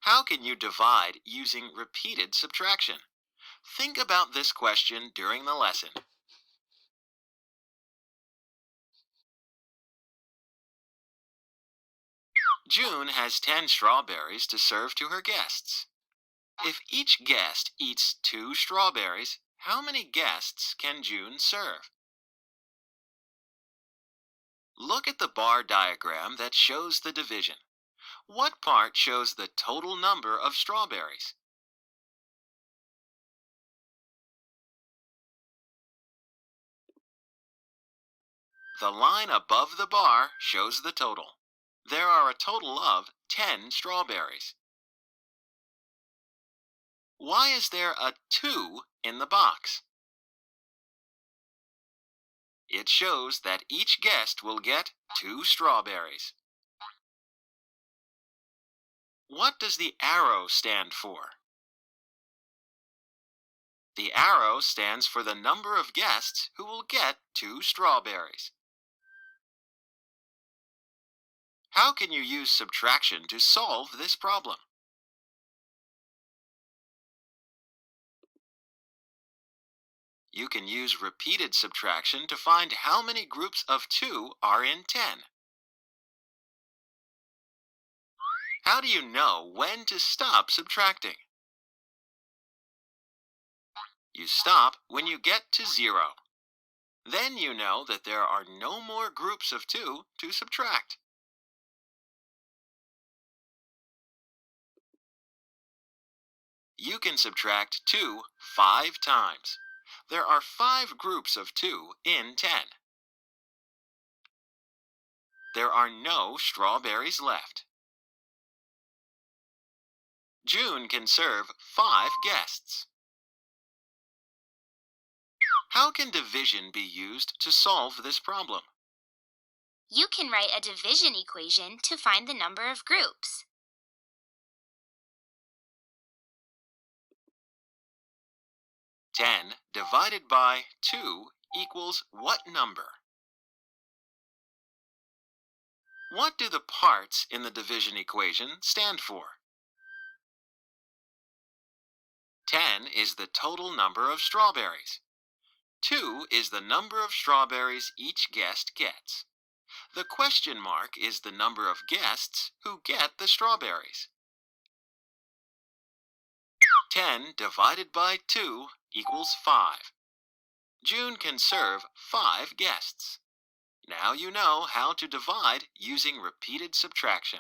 How can you divide using repeated subtraction? Think about this question during the lesson. June has 10 strawberries to serve to her guests. If each guest eats 2 strawberries, how many guests can June serve? Look at the bar diagram that shows the division. What part shows the total number of strawberries? The line above the bar shows the total. There are a total of 10 strawberries. Why is there a 2 in the box? It shows that each guest will get 2 strawberries. What does the arrow stand for? The arrow stands for the number of guests who will get 2 strawberries. How can you use subtraction to solve this problem? You can use repeated subtraction to find how many groups of 2 are in 10. How do you know when to stop subtracting? You stop when you get to 0. Then you know that there are no more groups of 2 to subtract. You can subtract 2 5 times. There are 5 groups of 2 in 10. There are no strawberries left. June can serve 5 guests. How can division be used to solve this problem? You can write a division equation to find the number of groups. 10 divided by 2 equals what number? What do the parts in the division equation stand for? 10 is the total number of strawberries. 2 is the number of strawberries each guest gets. The question mark is the number of guests who get the strawberries. 10 divided by 2 equals 5. June can serve 5 guests. Now you know how to divide using repeated subtraction.